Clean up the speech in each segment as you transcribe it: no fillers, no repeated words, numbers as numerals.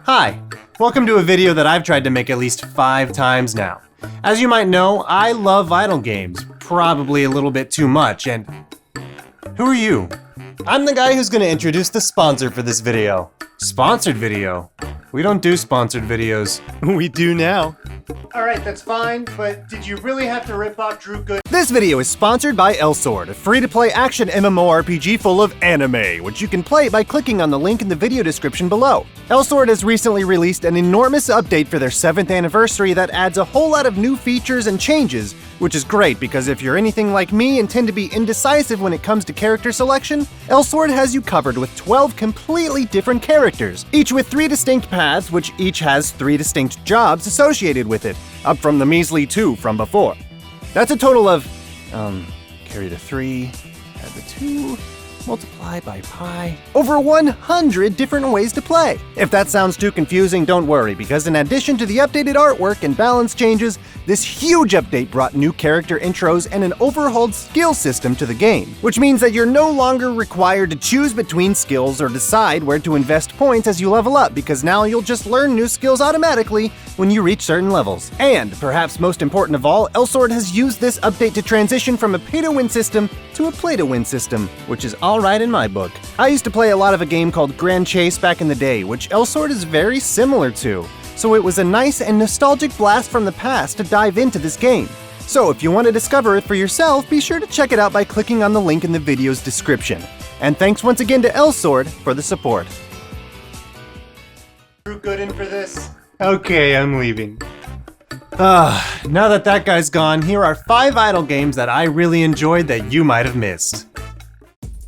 Hi, welcome to a video that I've tried to make at least 5 times now. As you might know, I love idle games, probably a little bit too much, and who are you? I'm the guy who's going to introduce the sponsor for this video. Sponsored video? We don't do sponsored videos. We do now. Alright, that's fine, but did you really have to rip off Drew Good? This video is sponsored by Elsword, a free-to-play action MMORPG full of anime, which you can play by clicking on the link in the video description below. Elsword has recently released an enormous update for their 7th anniversary that adds a whole lot of new features and changes, which is great because if you're anything like me and tend to be indecisive when it comes to character selection, Elsword has you covered with 12 completely different characters, each with 3 distinct paths, which each has 3 distinct jobs associated with it, up from the measly 2 from before. That's a total of, carry the 3, add the 2, multiply by pi, over 100 different ways to play. If that sounds too confusing, don't worry, because in addition to the updated artwork and balance changes, this huge update brought new character intros and an overhauled skill system to the game, which means that you're no longer required to choose between skills or decide where to invest points as you level up, because now you'll just learn new skills automatically when you reach certain levels. And, perhaps most important of all, Elsword has used this update to transition from a pay-to-win system to a play-to-win system, which is alright in my book. I used to play a lot of a game called Grand Chase back in the day, which Elsword is very similar to, so it was a nice and nostalgic blast from the past to dive into this game. So if you want to discover it for yourself, be sure to check it out by clicking on the link in the video's description. And thanks once again to Elsword for the support. Drew Good in for this? Okay, I'm leaving. Now that that guy's gone, here are 5 idle games that I really enjoyed that you might have missed.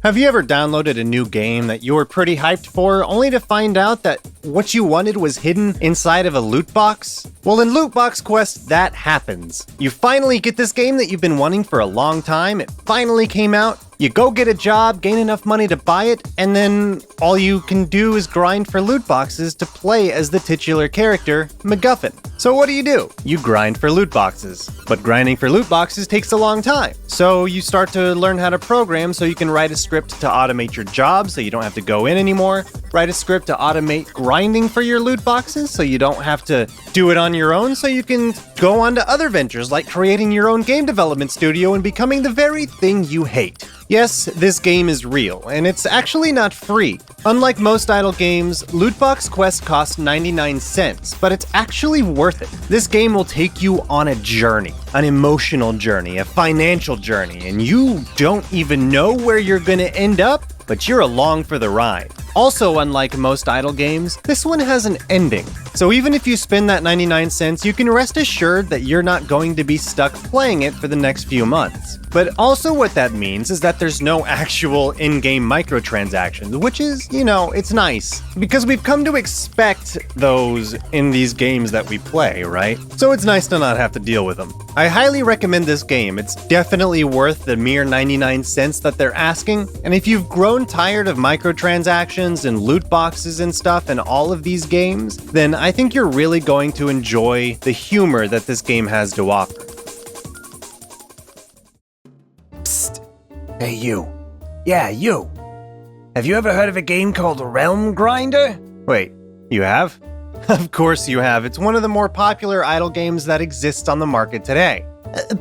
Have you ever downloaded a new game that you were pretty hyped for, only to find out that what you wanted was hidden inside of a loot box? Well, in Loot Box Quest, that happens. You finally get this game that you've been wanting for a long time, it finally came out, you go get a job, gain enough money to buy it, and then all you can do is grind for loot boxes to play as the titular character, MacGuffin. So what do? You grind for loot boxes. But grinding for loot boxes takes a long time. So you start to learn how to program so you can write a script to automate your job so you don't have to go in anymore. Write a script to automate grinding for your loot boxes so you don't have to do it on your own, so you can go on to other ventures like creating your own game development studio and becoming the very thing you hate. Yes, this game is real, and it's actually not free. Unlike most idle games, Loot Box Quest costs 99 cents, but it's actually worth it. This game will take you on a journey, an emotional journey, a financial journey, and you don't even know where you're gonna end up, but you're along for the ride. Also, unlike most idle games, this one has an ending. So even if you spend that 99 cents, you can rest assured that you're not going to be stuck playing it for the next few months. But also what that means is that there's no actual in-game microtransactions, which is, it's nice. Because we've come to expect those in these games that we play, right? So it's nice to not have to deal with them. I highly recommend this game. It's definitely worth the mere 99 cents that they're asking. And if you've grown tired of microtransactions and loot boxes and stuff in all of these games, then I think you're really going to enjoy the humor that this game has to offer. Psst. Hey, you. Yeah, you. Have you ever heard of a game called Realm Grinder? Wait, you have? Of course you have. It's one of the more popular idle games that exists on the market today.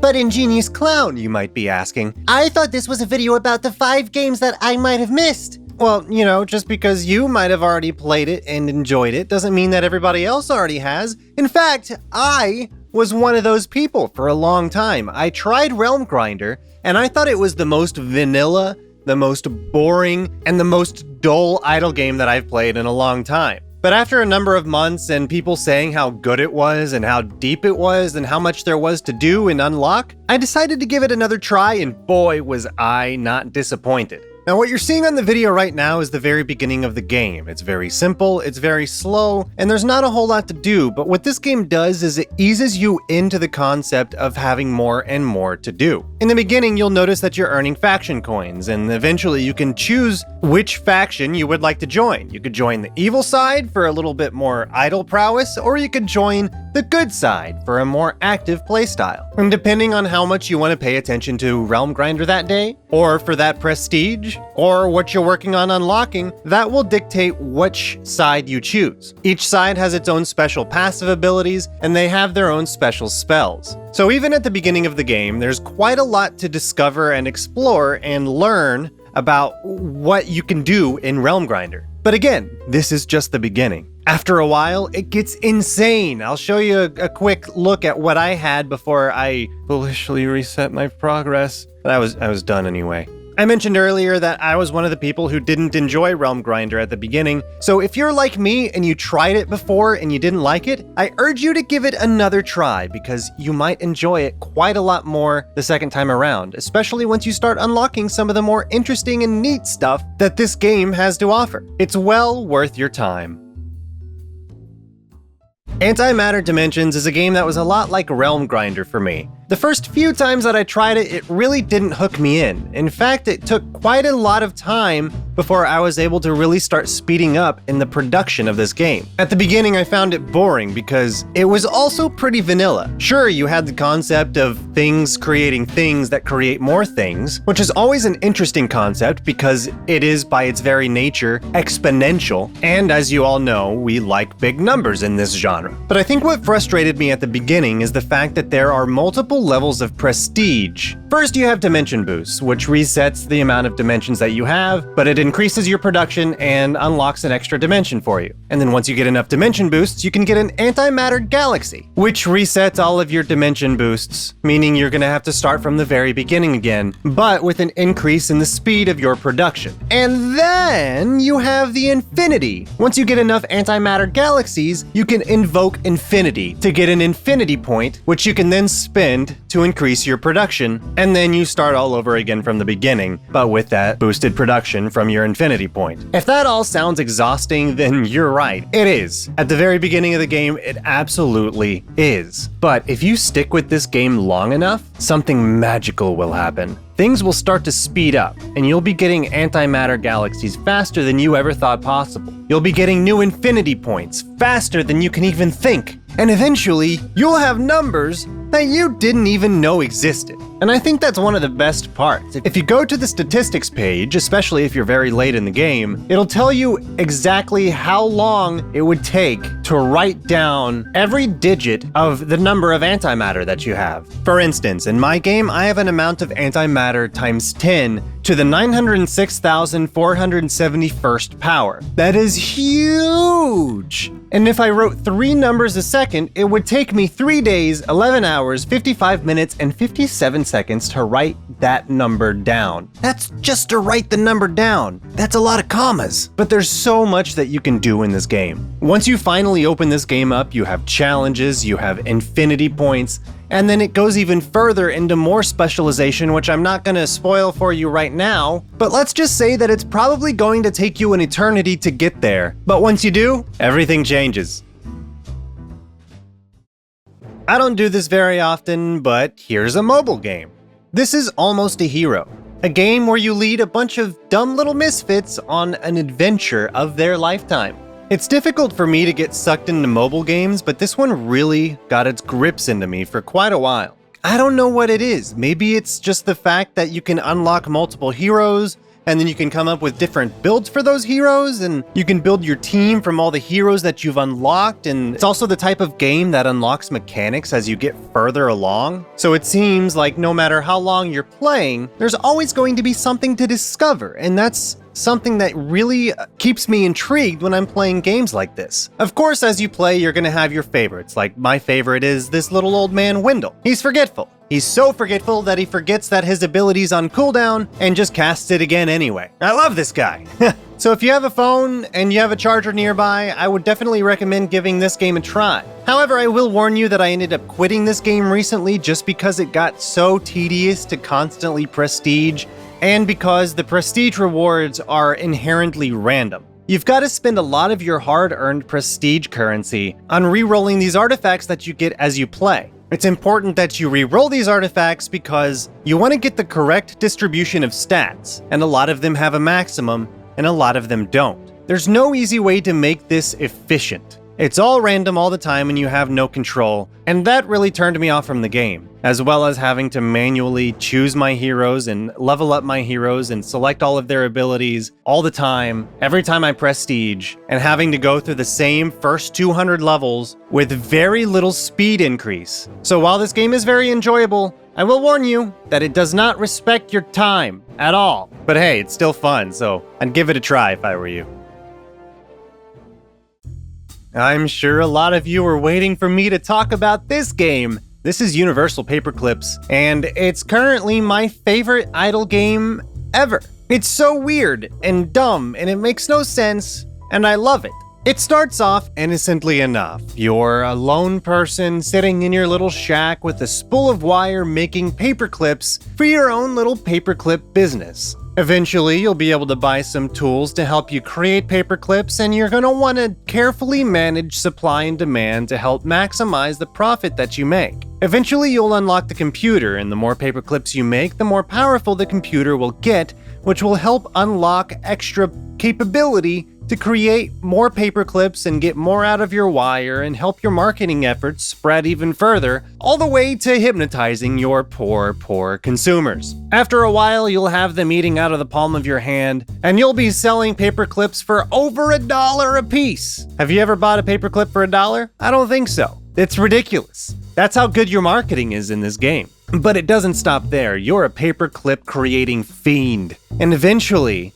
But Ingenious Clown, you might be asking. I thought this was a video about the 5 games that I might have missed. Well, just because you might have already played it and enjoyed it doesn't mean that everybody else already has. In fact, I was one of those people for a long time. I tried Realm Grinder, and I thought it was the most vanilla, the most boring, and the most dull idle game that I've played in a long time. But after a number of months and people saying how good it was and how deep it was and how much there was to do and unlock, I decided to give it another try, and boy was I not disappointed. Now what you're seeing on the video right now is the very beginning of the game. It's very simple, it's very slow, and there's not a whole lot to do, but what this game does is it eases you into the concept of having more and more to do. In the beginning, you'll notice that you're earning faction coins, and eventually you can choose which faction you would like to join. You could join the evil side for a little bit more idle prowess, or you could join the good side for a more active playstyle. And depending on how much you want to pay attention to Realm Grinder that day, or for that prestige, or what you're working on unlocking, that will dictate which side you choose. Each side has its own special passive abilities, and they have their own special spells. So even at the beginning of the game, there's quite a lot to discover and explore and learn about what you can do in Realm Grinder. But again, this is just the beginning. After a while, it gets insane. I'll show you a quick look at what I had before I foolishly reset my progress. But I was done anyway. I mentioned earlier that I was one of the people who didn't enjoy Realm Grinder at the beginning, so if you're like me and you tried it before and you didn't like it, I urge you to give it another try because you might enjoy it quite a lot more the second time around, especially once you start unlocking some of the more interesting and neat stuff that this game has to offer. It's well worth your time. Antimatter Dimensions is a game that was a lot like Realm Grinder for me. The first few times that I tried it, it really didn't hook me in. In fact, it took quite a lot of time before I was able to really start speeding up in the production of this game. At the beginning, I found it boring because it was also pretty vanilla. Sure, you had the concept of things creating things that create more things, which is always an interesting concept because it is by its very nature exponential, and as you all know, we like big numbers in this genre. But I think what frustrated me at the beginning is the fact that there are multiple levels of prestige. First, you have dimension boosts, which resets the amount of dimensions that you have, but it increases your production and unlocks an extra dimension for you. And then once you get enough dimension boosts, you can get an antimatter galaxy, which resets all of your dimension boosts, meaning you're gonna have to start from the very beginning again, but with an increase in the speed of your production. And then you have the infinity. Once you get enough antimatter galaxies, you can invoke infinity to get an infinity point, which you can then spend to increase your production, and then you start all over again from the beginning, but with that boosted production from your infinity point. If that all sounds exhausting, then you're right, it is. At the very beginning of the game, it absolutely is. But if you stick with this game long enough, something magical will happen. Things will start to speed up, and you'll be getting antimatter galaxies faster than you ever thought possible. You'll be getting new infinity points faster than you can even think. And eventually, you'll have numbers that you didn't even know existed. And I think that's one of the best parts. If you go to the statistics page, especially if you're very late in the game, it'll tell you exactly how long it would take to write down every digit of the number of antimatter that you have. For instance, in my game, I have an amount of antimatter times 10 to the 906,471st power. That is huge! And if I wrote 3 numbers a second, it would take me 3 days, 11 hours, 55 minutes, and 57 seconds to write that number down. That's just to write the number down. That's a lot of commas. But there's so much that you can do in this game. Once you finally open this game up, you have challenges, you have infinity points, and then it goes even further into more specialization, which I'm not gonna spoil for you right now, but let's just say that it's probably going to take you an eternity to get there. But once you do, everything changes. I don't do this very often, but here's a mobile game. This is Almost a Hero, a game where you lead a bunch of dumb little misfits on an adventure of their lifetime. It's difficult for me to get sucked into mobile games, but this one really got its grips into me for quite a while. I don't know what it is. Maybe it's just the fact that you can unlock multiple heroes, and then you can come up with different builds for those heroes, and you can build your team from all the heroes that you've unlocked, and it's also the type of game that unlocks mechanics as you get further along. So it seems like no matter how long you're playing, there's always going to be something to discover, and that's something that really keeps me intrigued when I'm playing games like this. Of course, as you play, you're gonna have your favorites. Like, my favorite is this little old man, Wendell. He's forgetful. He's so forgetful that he forgets that his ability's on cooldown and just casts it again anyway. I love this guy. So if you have a phone and you have a charger nearby, I would definitely recommend giving this game a try. However, I will warn you that I ended up quitting this game recently just because it got so tedious to constantly prestige, and because the prestige rewards are inherently random. You've got to spend a lot of your hard-earned prestige currency on re-rolling these artifacts that you get as you play. It's important that you re-roll these artifacts because you want to get the correct distribution of stats, and a lot of them have a maximum, and a lot of them don't. There's no easy way to make this efficient. It's all random all the time and you have no control, and that really turned me off from the game, as well as having to manually choose my heroes and level up my heroes and select all of their abilities all the time, every time I prestige, and having to go through the same first 200 levels with very little speed increase. So while this game is very enjoyable, I will warn you that it does not respect your time at all. But hey, it's still fun, so I'd give it a try if I were you. I'm sure a lot of you were waiting for me to talk about this game. This is Universal Paperclips, and it's currently my favorite idle game ever. It's so weird and dumb, and it makes no sense, and I love it. It starts off innocently enough. You're a lone person sitting in your little shack with a spool of wire making paperclips for your own little paperclip business. Eventually, you'll be able to buy some tools to help you create paperclips, and you're going to want to carefully manage supply and demand to help maximize the profit that you make. Eventually, you'll unlock the computer, and the more paperclips you make, the more powerful the computer will get, which will help unlock extra capability to create more paperclips and get more out of your wire and help your marketing efforts spread even further, all the way to hypnotizing your poor consumers. After a while, you'll have them eating out of the palm of your hand, and you'll be selling paperclips for over $1 a piece. Have you ever bought a paperclip for $1? I don't think so. It's ridiculous. That's how good your marketing is in this game. But it doesn't stop there. You're a paperclip creating fiend. And eventually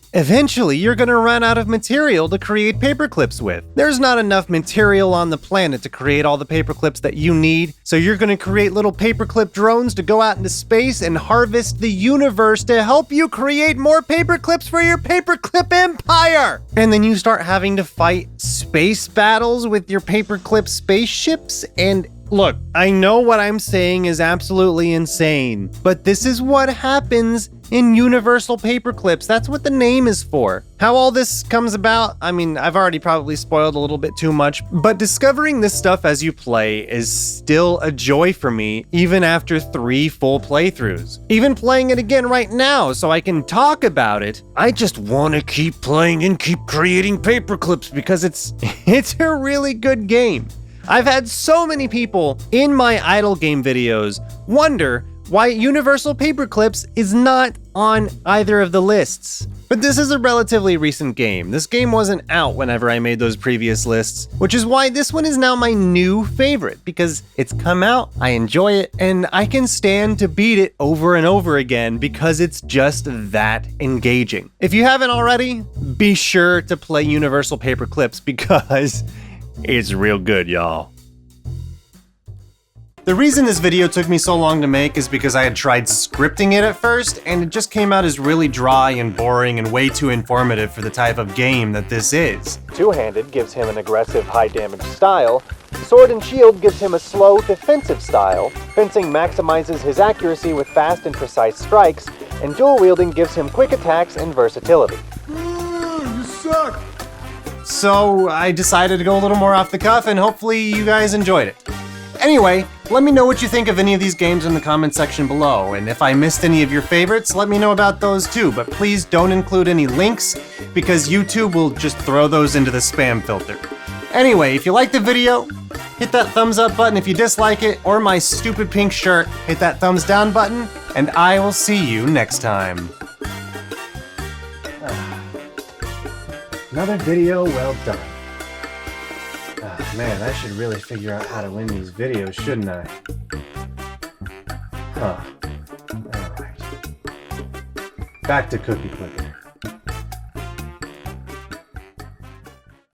you're gonna run out of material to create paperclips with. There's not enough material on the planet to create all the paperclips that you need, so you're gonna create little paperclip drones to go out into space and harvest the universe to help you create more paperclips for your paperclip empire! And then you start having to fight space battles with your paperclip spaceships, and look, I know what I'm saying is absolutely insane, but this is what happens in Universal Paperclips. That's what the name is for. How all this comes about, I mean, I've already probably spoiled a little bit too much, but discovering this stuff as you play is still a joy for me, even after 3 full playthroughs. Even playing it again right now so I can talk about it, I just want to keep playing and keep creating paperclips because it's a really good game. I've had so many people in my idle game videos wonder why Universal Paperclips is not on either of the lists. But this is a relatively recent game. This game wasn't out whenever I made those previous lists, which is why this one is now my new favorite, because it's come out, I enjoy it, and I can stand to beat it over and over again because it's just that engaging. If you haven't already, be sure to play Universal Paperclips because it's real good, y'all. The reason this video took me so long to make is because I had tried scripting it at first, and it just came out as really dry and boring and way too informative for the type of game that this is. Two-handed gives him an aggressive, high-damage style. Sword and shield gives him a slow, defensive style. Fencing maximizes his accuracy with fast and precise strikes. And dual wielding gives him quick attacks and versatility. You suck! So I decided to go a little more off the cuff, and hopefully you guys enjoyed it. Anyway, let me know what you think of any of these games in the comment section below, and if I missed any of your favorites, let me know about those too, but please don't include any links, because YouTube will just throw those into the spam filter. Anyway, if you liked the video, hit that thumbs up button. If you dislike it, or my stupid pink shirt, hit that thumbs down button, and I will see you next time. Another video well done. Man, I should really figure out how to win these videos, shouldn't I? Huh. Alright. Back to cookie clicker.